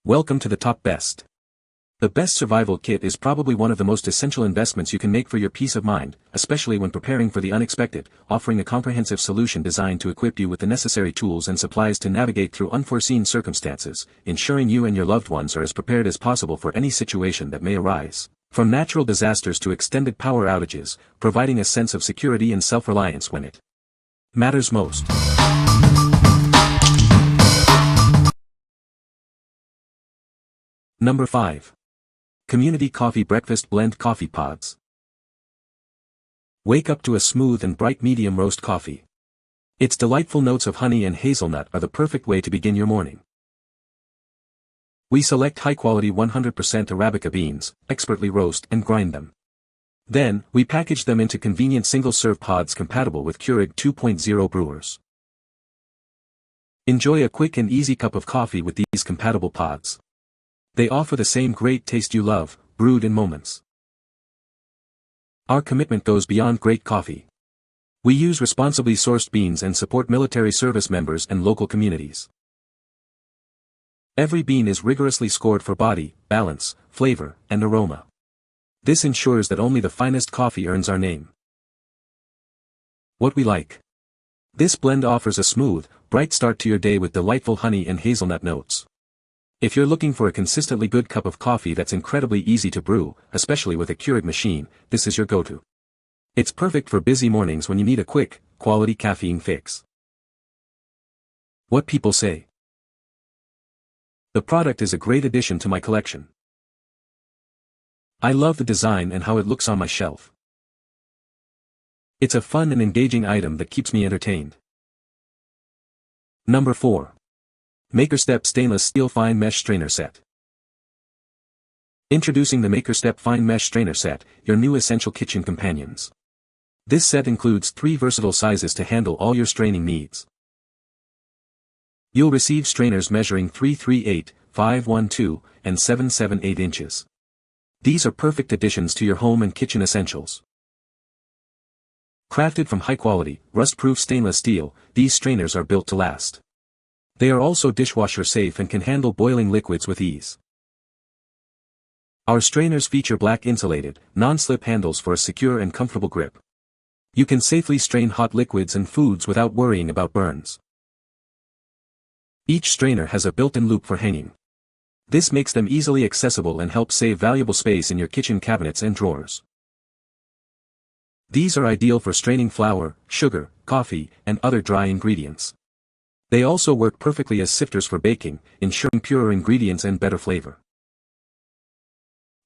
Welcome to the Top Best. The best survival kit is probably one of the most essential investments you can make for your peace of mind, especially when preparing for the unexpected, offering a comprehensive solution designed to equip you with the necessary tools and supplies to navigate through unforeseen circumstances, ensuring you and your loved ones are as prepared as possible for any situation that may arise. From natural disasters to extended power outages, providing a sense of security and self-reliance when it matters most. Number 5. Community Coffee Breakfast Blend Coffee Pods. Wake up to a smooth and bright medium roast coffee. Its delightful notes of honey and hazelnut are the perfect way to begin your morning. We select high-quality 100% Arabica beans, expertly roast and grind them. Then, we package them into convenient single-serve pods compatible with Keurig 2.0 brewers. Enjoy a quick and easy cup of coffee with these compatible pods. They offer the same great taste you love, brewed in moments. Our commitment goes beyond great coffee. We use responsibly sourced beans and support military service members and local communities. Every bean is rigorously scored for body, balance, flavor, and aroma. This ensures that only the finest coffee earns our name. What we like. This blend offers a smooth, bright start to your day with delightful honey and hazelnut notes. If you're looking for a consistently good cup of coffee that's incredibly easy to brew, especially with a Keurig machine, this is your go-to. It's perfect for busy mornings when you need a quick, quality caffeine fix. What people say. The product is a great addition to my collection. I love the design and how it looks on my shelf. It's a fun and engaging item that keeps me entertained. Number 4. Makerstep Stainless Steel Fine Mesh Strainer Set. Introducing the Makerstep Fine Mesh Strainer Set, your new essential kitchen companions. This set includes 3 versatile sizes to handle all your straining needs. You'll receive strainers measuring 338, 512, and 778 inches. These are perfect additions to your home and kitchen essentials. Crafted from high-quality, rust-proof stainless steel, these strainers are built to last. They are also dishwasher safe and can handle boiling liquids with ease. Our strainers feature black insulated, non-slip handles for a secure and comfortable grip. You can safely strain hot liquids and foods without worrying about burns. Each strainer has a built-in loop for hanging. This makes them easily accessible and helps save valuable space in your kitchen cabinets and drawers. These are ideal for straining flour, sugar, coffee, and other dry ingredients. They also work perfectly as sifters for baking, ensuring purer ingredients and better flavor.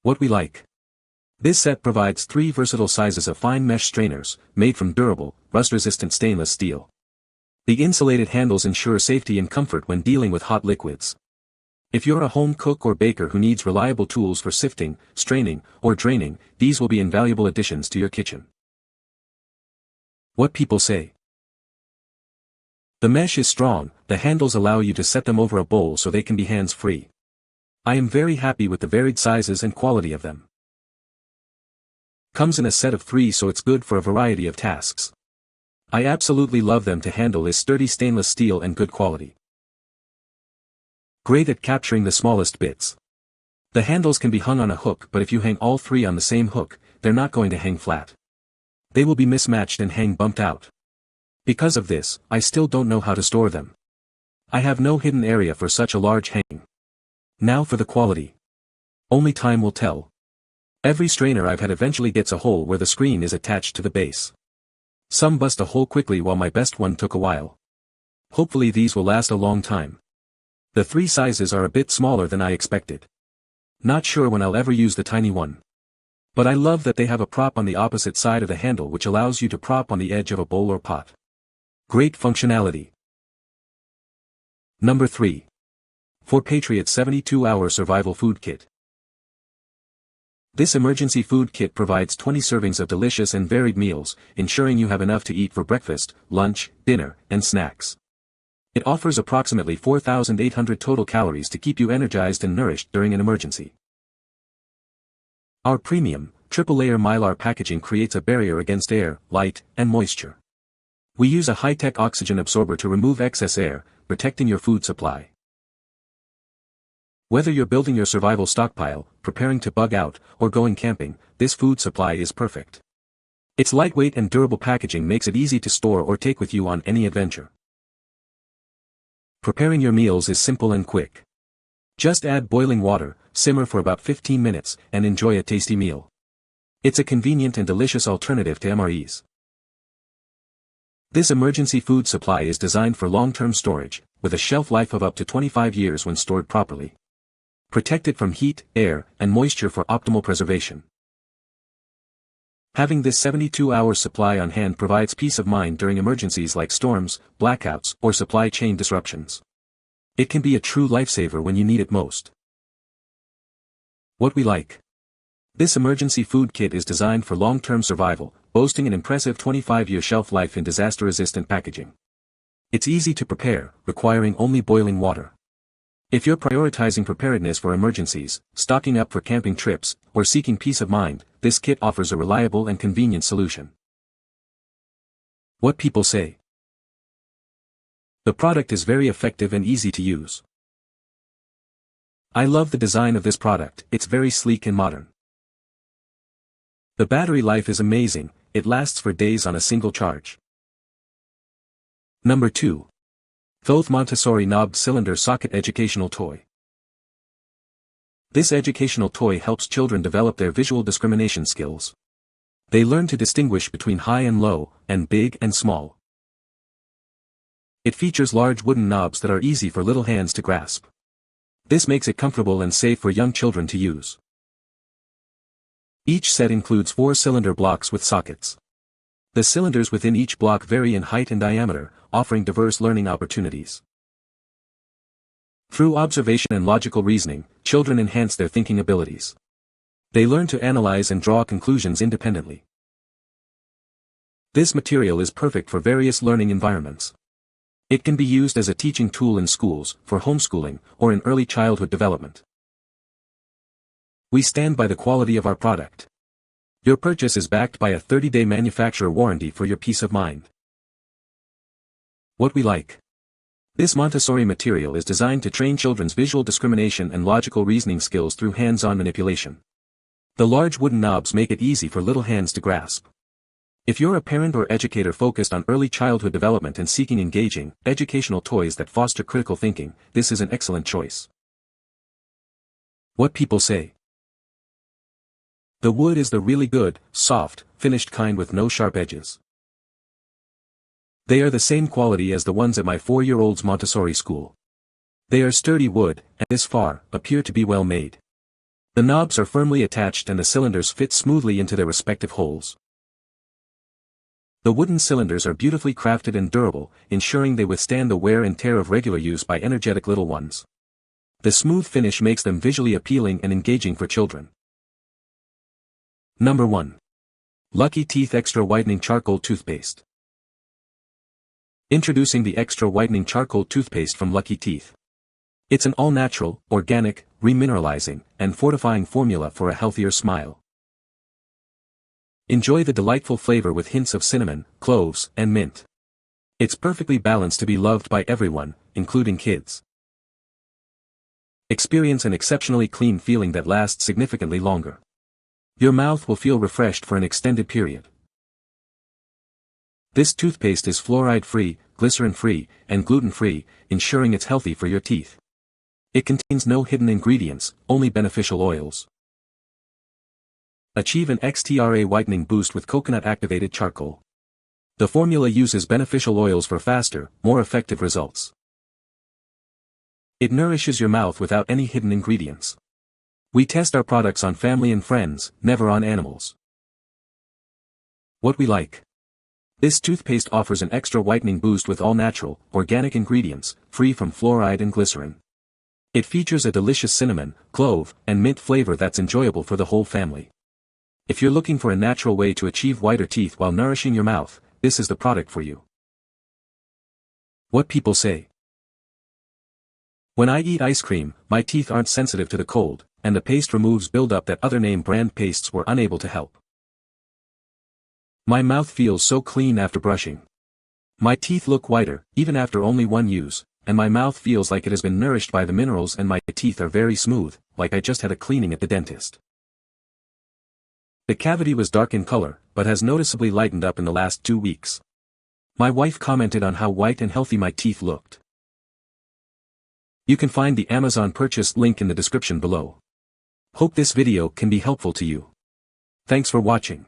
What we like. This set provides 3 versatile sizes of fine mesh strainers, made from durable, rust-resistant stainless steel. The insulated handles ensure safety and comfort when dealing with hot liquids. If you're a home cook or baker who needs reliable tools for sifting, straining, or draining, these will be invaluable additions to your kitchen. What people say. The mesh is strong, the handles allow you to set them over a bowl so they can be hands-free. I am very happy with the varied sizes and quality of them. Comes in a set of 3 so it's good for a variety of tasks. I absolutely love them to handle is sturdy stainless steel and good quality. Great at capturing the smallest bits. The handles can be hung on a hook, but if you hang all 3 on the same hook, they're not going to hang flat. They will be mismatched and hang bumped out. Because of this, I still don't know how to store them. I have no hidden area for such a large hang. Now for the quality. Only time will tell. Every strainer I've had eventually gets a hole where the screen is attached to the base. Some bust a hole quickly while my best one took a while. Hopefully these will last a long time. The 3 sizes are a bit smaller than I expected. Not sure when I'll ever use the tiny one. But I love that they have a prop on the opposite side of the handle which allows you to prop on the edge of a bowl or pot. Great functionality. Number 3. 4 Patriot 72-Hour Survival Food Kit. This emergency food kit provides 20 servings of delicious and varied meals, ensuring you have enough to eat for breakfast, lunch, dinner, and snacks. It offers approximately 4,800 total calories to keep you energized and nourished during an emergency. Our premium, triple-layer mylar packaging creates a barrier against air, light, and moisture. We use a high-tech oxygen absorber to remove excess air, protecting your food supply. Whether you're building your survival stockpile, preparing to bug out, or going camping, this food supply is perfect. Its lightweight and durable packaging makes it easy to store or take with you on any adventure. Preparing your meals is simple and quick. Just add boiling water, simmer for about 15 minutes, and enjoy a tasty meal. It's a convenient and delicious alternative to MREs. This emergency food supply is designed for long-term storage, with a shelf life of up to 25 years when stored properly. Protect it from heat, air, and moisture for optimal preservation. Having this 72-hour supply on hand provides peace of mind during emergencies like storms, blackouts, or supply chain disruptions. It can be a true lifesaver when you need it most. What we like. This emergency food kit is designed for long-term survival, boasting an impressive 25-year shelf life in disaster-resistant packaging. It's easy to prepare, requiring only boiling water. If you're prioritizing preparedness for emergencies, stocking up for camping trips, or seeking peace of mind, this kit offers a reliable and convenient solution. What people say. The product is very effective and easy to use. I love the design of this product, it's very sleek and modern. The battery life is amazing, it lasts for days on a single charge. Number 2. Thoth Montessori Knobbed Cylinder Socket Educational Toy. This educational toy helps children develop their visual discrimination skills. They learn to distinguish between high and low, and big and small. It features large wooden knobs that are easy for little hands to grasp. This makes it comfortable and safe for young children to use. Each set includes 4 cylinder blocks with sockets. The cylinders within each block vary in height and diameter, offering diverse learning opportunities. Through observation and logical reasoning, children enhance their thinking abilities. They learn to analyze and draw conclusions independently. This material is perfect for various learning environments. It can be used as a teaching tool in schools, for homeschooling, or in early childhood development. We stand by the quality of our product. Your purchase is backed by a 30-day manufacturer warranty for your peace of mind. What we like. This Montessori material is designed to train children's visual discrimination and logical reasoning skills through hands-on manipulation. The large wooden knobs make it easy for little hands to grasp. If you're a parent or educator focused on early childhood development and seeking engaging, educational toys that foster critical thinking, this is an excellent choice. What people say. The wood is the really good, soft, finished kind with no sharp edges. They are the same quality as the ones at my 4-year-old's Montessori school. They are sturdy wood, and this far, appear to be well made. The knobs are firmly attached and the cylinders fit smoothly into their respective holes. The wooden cylinders are beautifully crafted and durable, ensuring they withstand the wear and tear of regular use by energetic little ones. The smooth finish makes them visually appealing and engaging for children. Number 1. Lucky Teeth Xtra Whitening Charcoal Toothpaste. Introducing the Xtra Whitening Charcoal Toothpaste from Lucky Teeth. It's an all-natural, organic, remineralizing, and fortifying formula for a healthier smile. Enjoy the delightful flavor with hints of cinnamon, cloves, and mint. It's perfectly balanced to be loved by everyone, including kids. Experience an exceptionally clean feeling that lasts significantly longer. Your mouth will feel refreshed for an extended period. This toothpaste is fluoride-free, glycerin-free, and gluten-free, ensuring it's healthy for your teeth. It contains no hidden ingredients, only beneficial oils. Achieve an Xtra whitening boost with coconut-activated charcoal. The formula uses beneficial oils for faster, more effective results. It nourishes your mouth without any hidden ingredients. We test our products on family and friends, never on animals. What we like. This toothpaste offers an extra whitening boost with all natural, organic ingredients, free from fluoride and glycerin. It features a delicious cinnamon, clove, and mint flavor that's enjoyable for the whole family. If you're looking for a natural way to achieve whiter teeth while nourishing your mouth, this is the product for you. What people say. When I eat ice cream, my teeth aren't sensitive to the cold, and the paste removes buildup that other name brand pastes were unable to help. My mouth feels so clean after brushing. My teeth look whiter, even after only one use, and my mouth feels like it has been nourished by the minerals, and my teeth are very smooth, like I just had a cleaning at the dentist. The cavity was dark in color, but has noticeably lightened up in the last 2 weeks. My wife commented on how white and healthy my teeth looked. You can find the Amazon purchase link in the description below. Hope this video can be helpful to you. Thanks for watching.